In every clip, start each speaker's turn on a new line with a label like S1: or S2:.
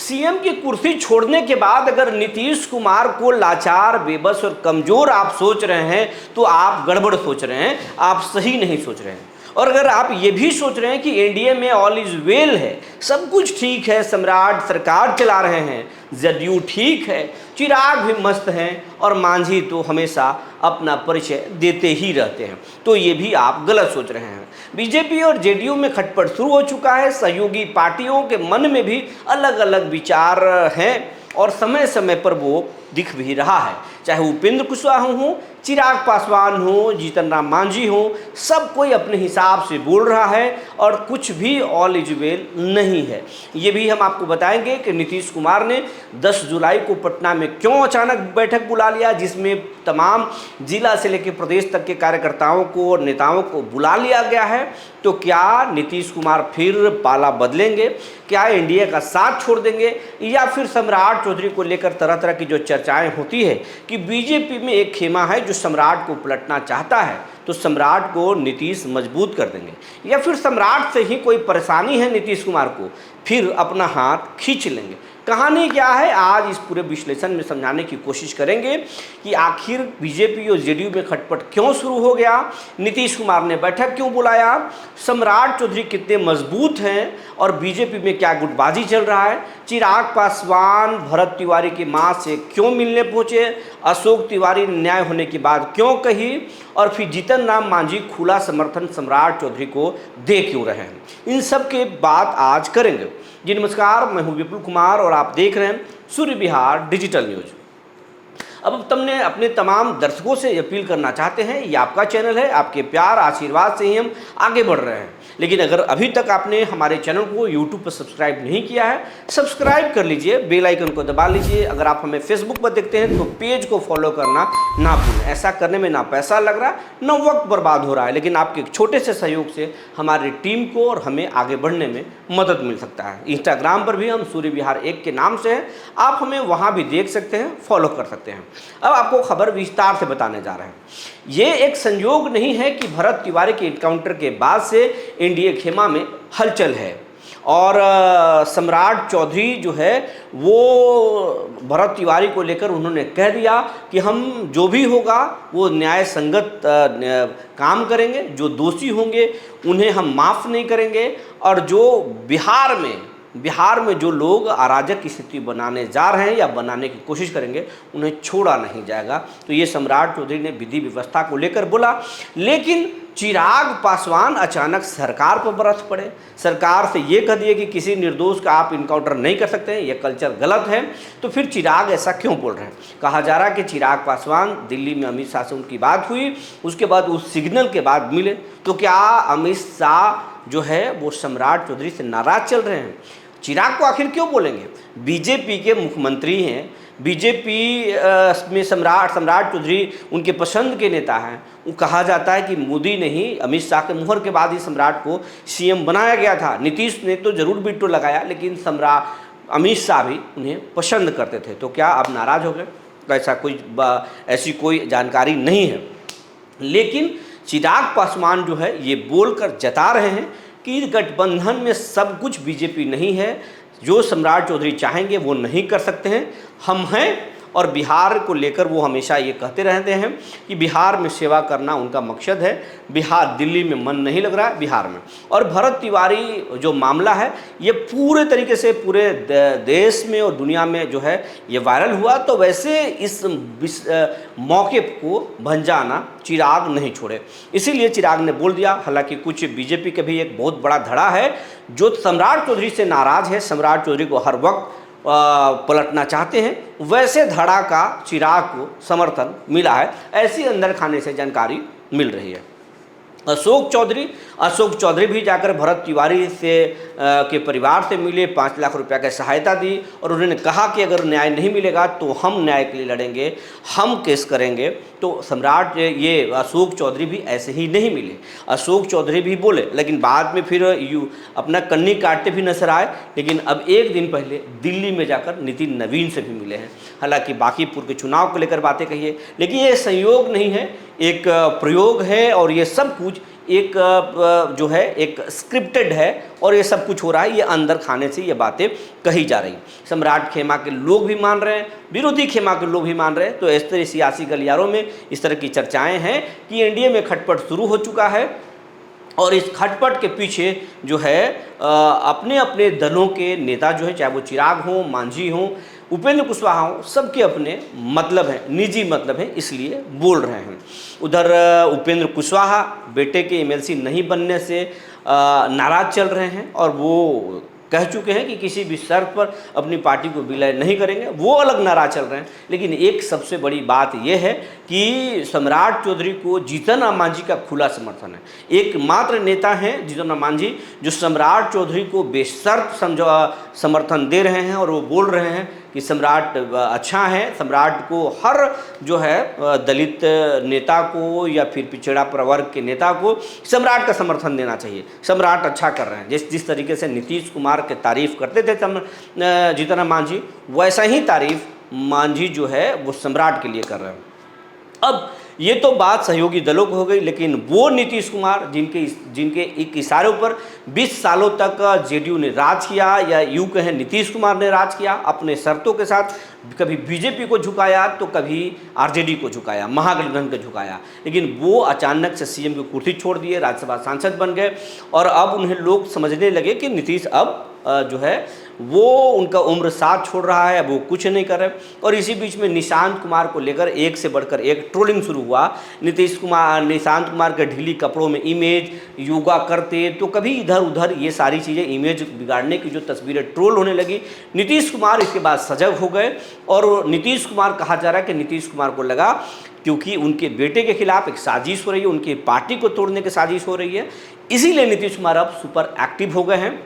S1: CM की कुर्सी छोड़ने के बाद अगर नीतीश कुमार को लाचार, बेबस और कमजोर आप सोच रहे हैं तो आप गड़बड़ सोच रहे हैं, आप सही नहीं सोच रहे हैं। और अगर आप ये भी सोच रहे हैं कि एनडीए में ऑल इज वेल है, सब कुछ ठीक है, सम्राट सरकार चला रहे हैं, जदयू ठीक है, चिराग भी मस्त हैं और मांझी तो हमेशा अपना परिचय देते ही रहते हैं, तो ये भी आप गलत सोच रहे हैं। बीजेपी और जेडीयू में खटपट शुरू हो चुका है। सहयोगी पार्टियों के मन में भी अलग अलग विचार हैं और समय समय पर वो दिख भी रहा है। चाहे उपेंद्र कुशवाहा हो, चिराग पासवान हो, जीतन राम मांझी हो, सब कोई अपने हिसाब से बोल रहा है और कुछ भी ऑल इज वेल नहीं है। ये भी हम आपको बताएंगे कि नीतीश कुमार ने 10 जुलाई को पटना में क्यों अचानक बैठक बुला लिया, जिसमें तमाम जिला से लेकर प्रदेश तक के कार्यकर्ताओं को और नेताओं को बुला लिया गया है। तो क्या नीतीश कुमार फिर पाला बदलेंगे, क्या एनडीए का साथ छोड़ देंगे, या फिर सम्राट चौधरी को लेकर तरह तरह की जो चर्चाएं होती है कि बीजेपी में एक खेमा है जो सम्राट को पलटना चाहता है, तो सम्राट को नीतीश मजबूत कर देंगे, या फिर सम्राट से ही कोई परेशानी है नीतीश कुमार को, फिर अपना हाथ खींच लेंगे। कहानी क्या है, आज इस पूरे विश्लेषण में समझाने की कोशिश करेंगे कि आखिर बीजेपी और जेडीयू में खटपट क्यों शुरू हो गया, नीतीश कुमार ने बैठक क्यों बुलाया, सम्राट चौधरी कितने मजबूत हैं और बीजेपी में क्या गुटबाजी चल रहा है, चिराग पासवान भरत तिवारी की मां से क्यों मिलने पहुंचे, अशोक तिवारी ने न्याय होने के बाद क्यों कही, और फिर जीतन राम मांझी खुला समर्थन सम्राट चौधरी को दे क्यों रहे हैं, इन सब के बात आज करेंगे। जी नमस्कार, मैं हूं विपुल कुमार और आप देख रहे हैं सूर्य विहार डिजिटल न्यूज। अब तुमने अपने तमाम दर्शकों से अपील करना चाहते हैं, ये आपका चैनल है, आपके प्यार आशीर्वाद से ही हम आगे बढ़ रहे हैं। लेकिन अगर अभी तक आपने हमारे चैनल को YouTube पर सब्सक्राइब नहीं किया है, सब्सक्राइब कर लीजिए, बेल आइकन को दबा लीजिए। अगर आप हमें फेसबुक पर देखते हैं तो पेज को फॉलो करना ना भूलें। ऐसा करने में ना पैसा लग रहा, ना वक्त बर्बाद हो रहा है, लेकिन आपके एक छोटे से सहयोग से हमारी टीम को और हमें आगे बढ़ने में मदद मिल सकता है। इंस्टाग्राम पर भी हम सूर्य विहार 1 के नाम से हैं, आप हमें वहाँ भी देख सकते हैं, फॉलो कर सकते हैं। अब आपको खबर विस्तार से बताने जा रहे हैं। ये एक संयोग नहीं है कि भरत तिवारी के एनकाउंटर के बाद से एनडीए खेमा में हलचल है और सम्राट चौधरी जो है वो भरत तिवारी को लेकर उन्होंने कह दिया कि हम जो भी होगा वो न्याय संगत काम करेंगे, जो दोषी होंगे उन्हें हम माफ़ नहीं करेंगे, और जो बिहार में जो लोग अराजक की स्थिति बनाने जा रहे हैं या बनाने की कोशिश करेंगे उन्हें छोड़ा नहीं जाएगा। तो ये सम्राट चौधरी ने विधि व्यवस्था को लेकर बोला। लेकिन चिराग पासवान अचानक सरकार पर बरस पड़े, सरकार से ये कह दिए कि किसी निर्दोष का आप इनकाउंटर नहीं कर सकते हैं, ये कल्चर गलत है। तो फिर चिराग ऐसा क्यों बोल रहे हैं? कहा जा रहा है कि चिराग पासवान दिल्ली में अमित शाह से उनकी बात हुई, उसके बाद उस सिग्नल के बाद मिले। तो क्या अमित शाह जो है वो सम्राट चौधरी से नाराज चल रहे हैं? चिराग को आखिर क्यों बोलेंगे? बीजेपी के मुख्यमंत्री हैं, बीजेपी में सम्राट चौधरी उनके पसंद के नेता हैं। वो कहा जाता है कि मोदी ने ही अमित शाह के मुहर के बाद ही सम्राट को सीएम बनाया गया था। नीतीश ने तो जरूर वीटो लगाया, लेकिन सम्राट अमित शाह भी उन्हें पसंद करते थे। तो क्या अब नाराज हो गए? तो ऐसी कोई जानकारी नहीं है। लेकिन चिराग पासवान जो है ये बोलकर जता रहे हैं कि गठबंधन में सब कुछ बीजेपी नहीं है, जो सम्राट चौधरी चाहेंगे वो नहीं कर सकते हैं, हम हैं। और बिहार को लेकर वो हमेशा ये कहते रहते हैं कि बिहार में सेवा करना उनका मकसद है, बिहार दिल्ली में मन नहीं लग रहा है बिहार में। और भरत तिवारी जो मामला है ये पूरे तरीके से पूरे देश में और दुनिया में जो है ये वायरल हुआ। तो वैसे इस मौके को भंजाना चिराग नहीं छोड़े, इसीलिए चिराग ने बोल दिया। हालांकि कुछ बीजेपी के भी एक बहुत बड़ा धड़ा है जो सम्राट चौधरी से नाराज है, सम्राट चौधरी को हर वक्त पलटना चाहते हैं, वैसे धड़ा का चिराग को समर्थन मिला है, ऐसी अंदर खाने से जानकारी मिल रही है। अशोक चौधरी भी जाकर भरत तिवारी से के परिवार से मिले, 5 लाख रुपया की सहायता दी और उन्होंने कहा कि अगर न्याय नहीं मिलेगा तो हम न्याय के लिए लड़ेंगे, हम केस करेंगे। तो सम्राट ये अशोक चौधरी भी ऐसे ही नहीं मिले, अशोक चौधरी भी बोले, लेकिन बाद में फिर अपना कन्नी काटते भी नजर आए। लेकिन अब एक दिन पहले दिल्ली में जाकर नितिन नवीन से भी मिले हैं। हालांकि बांकीपुर के चुनाव को लेकर बातें कही है, लेकिन ये संयोग नहीं है एक प्रयोग है और ये सब कुछ एक जो है एक स्क्रिप्टेड है और ये सब कुछ हो रहा है, ये अंदर खाने से ये बातें कही जा रही। सम्राट खेमा के लोग भी मान रहे हैं, विरोधी खेमा के लोग भी मान रहे हैं। तो इस तरह सियासी गलियारों में इस तरह की चर्चाएं हैं कि एनडीए में खटपट शुरू हो चुका है और इस खटपट के पीछे जो है अपने अपने दलों के नेता जो है, चाहे वो चिराग हों, मांझी हों, उपेंद्र कुशवाहा हों, सबके अपने मतलब हैं, निजी मतलब हैं, इसलिए बोल रहे हैं। उधर उपेंद्र कुशवाहा बेटे के एमएलसी नहीं बनने से नाराज चल रहे हैं और वो कह चुके हैं कि किसी भी शर्त पर अपनी पार्टी को विलय नहीं करेंगे, वो अलग नाराज चल रहे हैं। लेकिन एक सबसे बड़ी बात यह है कि सम्राट चौधरी को जीतन राम मांझी का खुला समर्थन है। एकमात्र नेता हैं जीतन राम मांझी जो सम्राट चौधरी को बेशर्त समर्थन दे रहे हैं और वो बोल रहे हैं कि सम्राट अच्छा है, सम्राट को हर जो है दलित नेता को या फिर पिछड़ा प्रवर्ग के नेता को सम्राट का समर्थन देना चाहिए, सम्राट अच्छा कर रहे हैं। जिस तरीके से नीतीश कुमार के तारीफ करते थे जीतन राम मांझी, वैसा ही तारीफ मांझी जो है वो सम्राट के लिए कर रहे हैं। अब ये तो बात सहयोगी दलों को हो गई, लेकिन वो नीतीश कुमार जिनके एक इशारों पर 20 सालों तक जेडीयू ने राज किया, या यूँ कहें नीतीश कुमार ने राज किया अपने शर्तों के साथ, कभी बीजेपी को झुकाया तो कभी आरजेडी को झुकाया, महागठबंधन को झुकाया, लेकिन वो अचानक से सीएम की कुर्सी छोड़ दिए, राज्यसभा सांसद बन गए और अब उन्हें लोग समझने लगे कि नीतीश अब जो है वो उनका उम्र साथ छोड़ रहा है, अब वो कुछ नहीं कर रहे। और इसी बीच में निशांत कुमार को लेकर एक से बढ़कर एक ट्रोलिंग शुरू हुआ। निशांत कुमार के ढीली कपड़ों में इमेज, योगा करते तो कभी इधर उधर, ये सारी चीज़ें इमेज बिगाड़ने की जो तस्वीरें ट्रोल होने लगी। नीतीश कुमार इसके बाद सजग हो गए और नीतीश कुमार कहा जा रहा है कि नीतीश कुमार को लगा क्योंकि उनके बेटे के खिलाफ एक साजिश हो रही है, उनकी पार्टी को तोड़ने की साजिश हो रही है, इसीलिए नीतीश कुमार अब सुपर एक्टिव हो गए हैं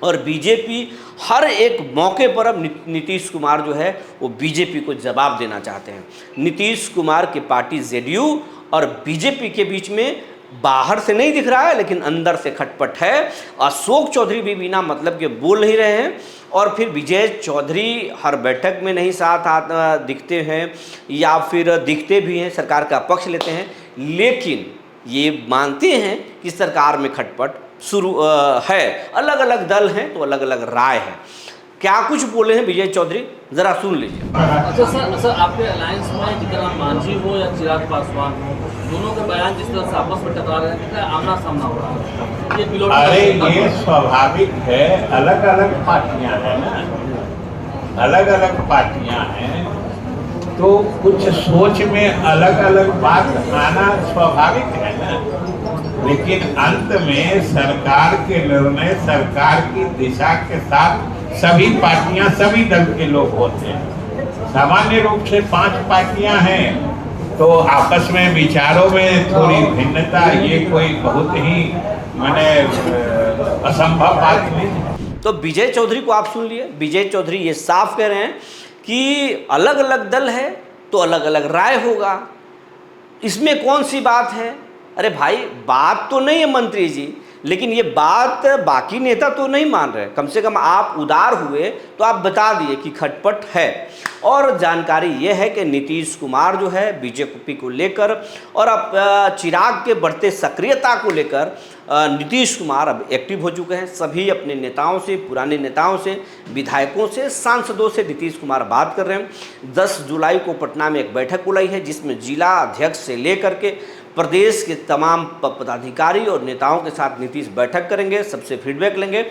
S1: और बीजेपी हर एक मौके पर अब नीतीश कुमार जो है वो बीजेपी को जवाब देना चाहते हैं। नीतीश कुमार की पार्टी जेडीयू और बीजेपी के बीच में बाहर से नहीं दिख रहा है लेकिन अंदर से खटपट है। अशोक चौधरी भी बिना मतलब के बोल नहीं रहे हैं और फिर विजय चौधरी हर बैठक में नहीं साथ दिखते हैं या फिर दिखते भी हैं, सरकार का पक्ष लेते हैं, लेकिन ये मानते हैं कि सरकार में खटपट शुरू है। अलग अलग दल हैं तो अलग अलग राय है। क्या कुछ बोले हैं विजय चौधरी, जरा सुन लीजिए।
S2: अच्छा सर, आपके अलायंस में जितना मांझी हो या चिराग पासवान हो, दोनों के बयान जिस तरह से आपस में टकरा रहे हैं, आमना सामना हो रहा है, ये पिलोट
S3: अरे ये स्वाभाविक है, अलग अलग पार्टियां हैं ना, अलग अलग पार्टियां हैं तो कुछ सोच में अलग अलग बात आना स्वाभाविक है ना, लेकिन अंत में सरकार के निर्णय, सरकार की दिशा के साथ सभी पार्टियां, सभी दल के लोग होते हैं। सामान्य रूप से 5 पार्टियां हैं तो आपस में विचारों में थोड़ी भिन्नता, ये कोई बहुत ही माने असंभव बात नहीं है।
S1: तो विजय चौधरी को आप सुन लिए, विजय चौधरी ये साफ कह रहे हैं कि अलग अलग दल है तो अलग अलग राय होगा, इसमें कौन सी बात है। अरे भाई, बात तो नहीं है मंत्री जी, लेकिन ये बात बाकी नेता तो नहीं मान रहे। कम से कम आप उदार हुए तो आप बता दिए कि खटपट है। और जानकारी ये है कि नीतीश कुमार जो है बीजेपी को लेकर और अब चिराग के बढ़ते सक्रियता को लेकर नीतीश कुमार अब एक्टिव हो चुके हैं। सभी अपने नेताओं से, पुराने नेताओं से, विधायकों से, सांसदों से नीतीश कुमार बात कर रहे हैं। 10 जुलाई को पटना में एक बैठक बुलाई है जिसमें जिला अध्यक्ष से लेकर के प्रदेश के तमाम पदाधिकारी और नेताओं के साथ नीतीश बैठक करेंगे, सबसे फीडबैक लेंगे।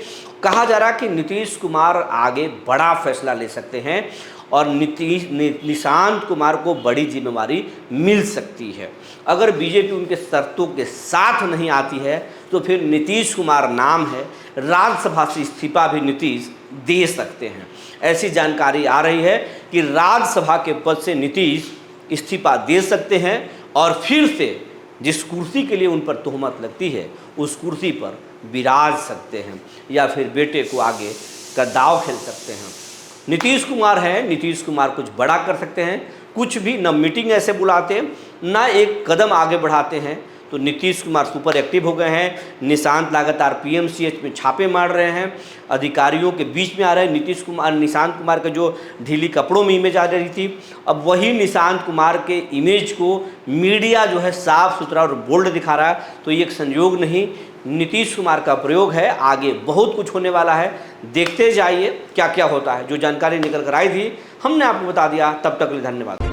S1: कहा जा रहा है कि नीतीश कुमार आगे बड़ा फैसला ले सकते हैं और निशांत कुमार को बड़ी जिम्मेवारी मिल सकती है। अगर बीजेपी उनके शर्तों के साथ नहीं आती है तो फिर नीतीश कुमार नाम है, राज्यसभा से इस्तीफा भी नीतीश दे सकते हैं। ऐसी जानकारी आ रही है कि राज्यसभा के पद से नीतीश इस्तीफा दे सकते हैं और फिर से जिस कुर्सी के लिए उन पर तोहमत लगती है उस कुर्सी पर विराज सकते हैं या फिर बेटे को आगे का दाव खेल सकते हैं। नीतीश कुमार हैं, नीतीश कुमार कुछ बड़ा कर सकते हैं, कुछ भी न मीटिंग ऐसे बुलाते, ना एक कदम आगे बढ़ाते हैं तो नीतीश कुमार सुपर एक्टिव हो गए हैं। निशांत लगातार पीएमसीएच में छापे मार रहे हैं, अधिकारियों के बीच में आ रहे हैं। निशांत कुमार के जो ढीली कपड़ों में इमेज आ रही थी, अब वही निशांत कुमार के इमेज को मीडिया जो है साफ सुथरा और बोल्ड दिखा रहा है। तो ये एक संयोग नहीं, नीतीश कुमार का प्रयोग है। आगे बहुत कुछ होने वाला है, देखते जाइए क्या क्या होता है। जो जानकारी निकल कर आई थी हमने आपको बता दिया। तब तक के लिए धन्यवाद।